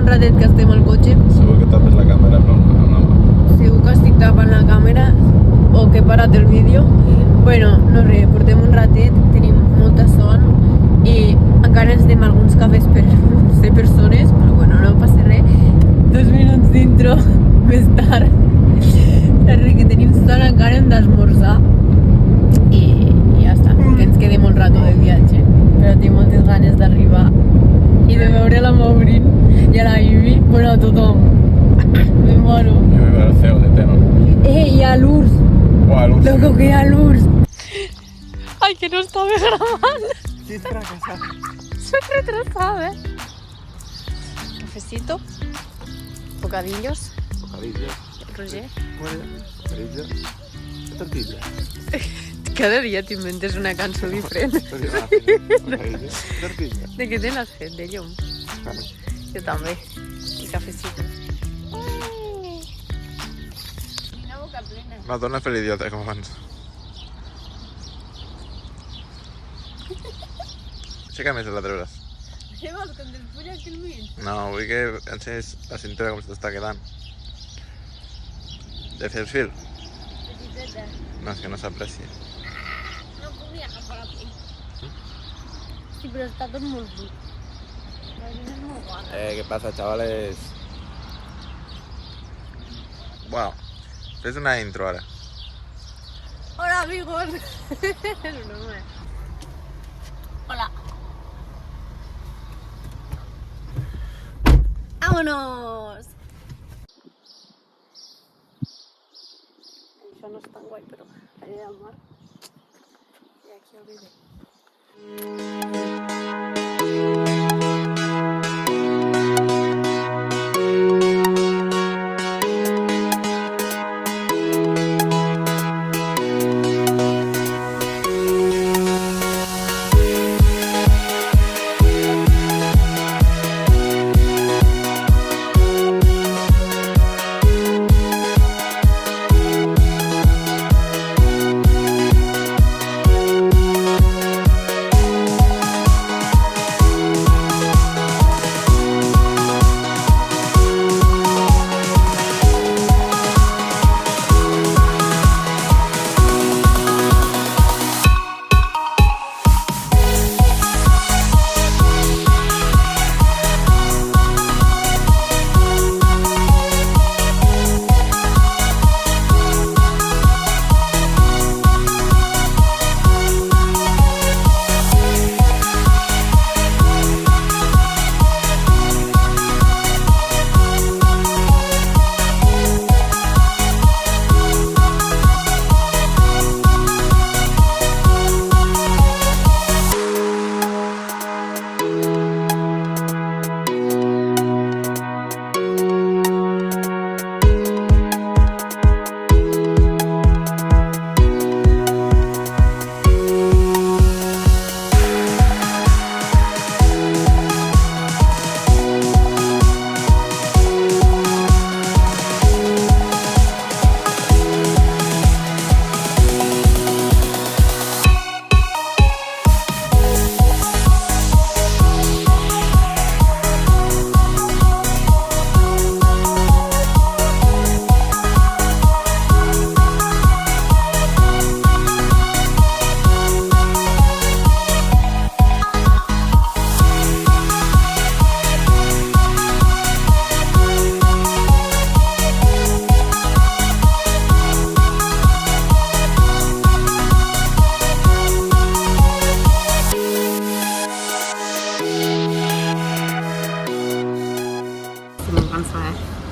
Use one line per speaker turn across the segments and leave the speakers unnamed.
ratet que estem al cotxe.
Segur que tapes la càmera amb la mà.
Segur que estic tapant la càmera o que he parat el vídeo. Bueno, no res, portem un ratet, tenim molta son i encara ens anem a alguns cafès per ser persones, però bueno, no passa res. 2 minuts d'intro més tard. Que tenim son, encara hem d'esmorzar i ja està, que ens quedem un rato de viatge, però tinc moltes ganes d'arribar i de veure la Maureen i a la Ivi, bueno, a tothom. Me moro.
Jo vull veure el CEO de tema.
Hi ha l'urs.
Uah, l'ús.
Loco, que hi ha l'urs. Ay, que no estaba grabando.
Sí, fracasat.
Soy retrasada. Cafecito. Bocadillos.
Bocadillo.
Roger.
Bocadillo. Tortilla.
Cada dia t'inventes una cançó diferent.
Bocadillo. Tortilla.
De què te l'has fet, de llum?
Claro.
Jo també. I cafecito. Una boca plena.
No, torna a fer l'idiota, com abans. Aixeca més la treuràs.
Què vols, que em despulles el mig?
No, vull que ensenyis la cintura com se t'està quedant. De fer el fil?
Petiteta.
No, és que no s'aprecia.
No podia agafar la pell. Sí, però està tot molt dur. La gent és molt guapa.
¿Qué pasa, chavales? Bueno, fes una intro ara.
Hola, amigos. És broma. Hola. ¡Vámonos! Això no és tan guai, però aniré al mar. I aquí el vídeo.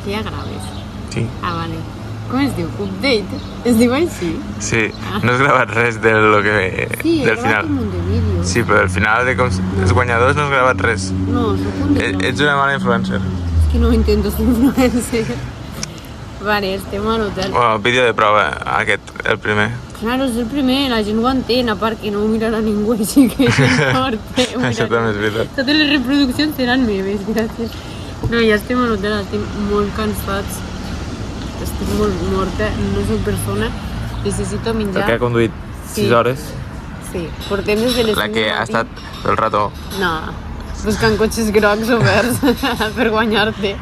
Que ja graves.
Sí.
Ah, vale. Com es diu? Update? Es diu així?
Sí, no has gravat res de lo que...
Sí, he
del
gravat
final.
un munt de vídeos.
Sí, però al final de com els guanyadors no has gravat res.
No, soc un de
Ets una mala influencer.
És que no intento ser influencer. Vale, estem a l'hotel.
Bueno, vídeo de prova, aquest, el primer.
Claro, és el primer, la gent ho entén, a part que no ho mirarà ningú, així que no importa.
Això també és veritat.
Totes les reproduccions seran meves, gràcies. No, ja estem a l'hotel, estem molt cansats. Estic molt morta, no soc persona. Necessito menjar.
Perquè ha conduït 6 hores.
Sí, portem des de les 5
La que ha estat tot el rato
No, buscant cotxes grocs o verds per guanyar-te.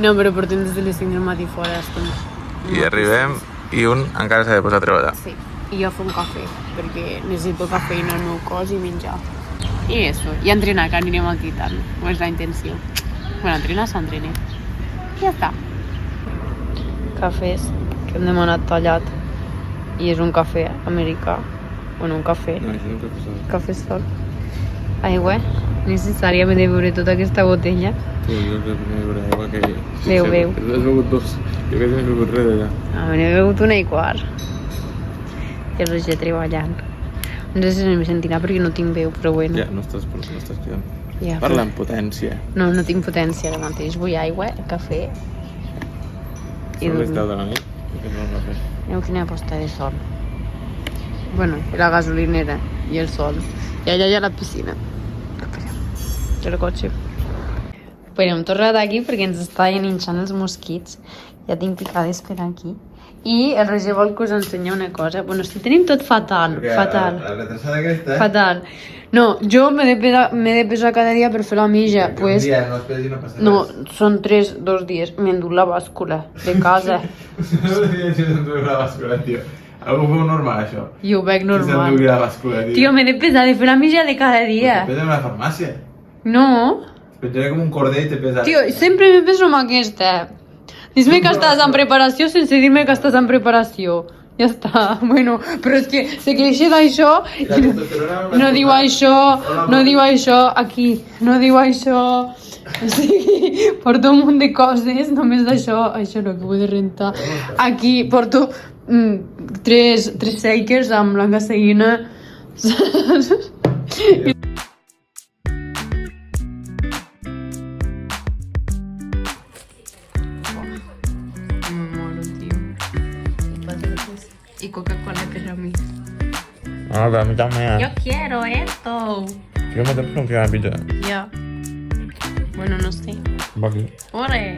No, però portem des de les 5 del matí fora. Estem
I arribem i un encara s'ha de posar a treballar.
Sí, i jo fer un cafè, perquè necessito cafeïna al meu cos i menjar. I això, i entrenar, que anirem al Titan. O és la intenció. Bueno, entrenar s'entrena. I ja està. Cafès que hem demanat tallat. I és un cafè americà. Bueno, un cafè.
No, això és un cafè sol.
Cafè sol. Aigua. Necessària de beure tota aquesta botella.
Sí, jo crec que m'he begut aigua que...
Beu.
Has begut dos. Jo crec que m'he begut res d'allà.
N'he begut una i quart. I el Roger treballant. No sé si em sentirà perquè no tinc veu, però bueno.
Ja, no estàs cridant.
Ja,
Parla amb potència.
No tinc potència ara mateix. Vull aigua, cafè i
Són les 10
dormir.
de la nit. I què no vas fer?
Mireu quina posta de sol. Bueno, i la gasolinera i el sol. I allà hi ha la piscina. I el cotxe. Però hem tornat aquí perquè ens estaven hinxant els mosquits. Ja tinc picades per aquí. I el Roger vol que us ensenyi una cosa. Bueno, si tenim tot fatal, fatal.
La retrasada aquesta,
Fatal. No, jo m'he de pesar cada dia per fer la mija. Pues,
no es pesi, no passa
no, són 2 dies. M'he endut la bàscula de casa.
No sé si s'enduir la bàscula, tio. Algú feu normal, això.
I ho veig
Que
normal.
s'enduir la bàscula, tio.
Tio, m'he de pesar de fer la mija de cada dia.
Te pesa en una farmàcia.
No.
Penjaré com un corder i te pesa...
Tio, sempre me peso amb aquesta. Dis-me que estàs en preparació sense dir-me que estàs en preparació. Ja està. Bueno, però és que se queixa d'això i no diu això, no diu això aquí, no diu això. O sigui, porto un munt de coses, només d'això, això no, que vull de rentar. Aquí porto 3 shakers amb la gasolina. Y Coca-Cola para mí.
Ah, pero a mí también.
Yo quiero esto.
Quiero meter con que la pizza.
Ya. Bueno, no sé.
Va aquí.
¡Ore!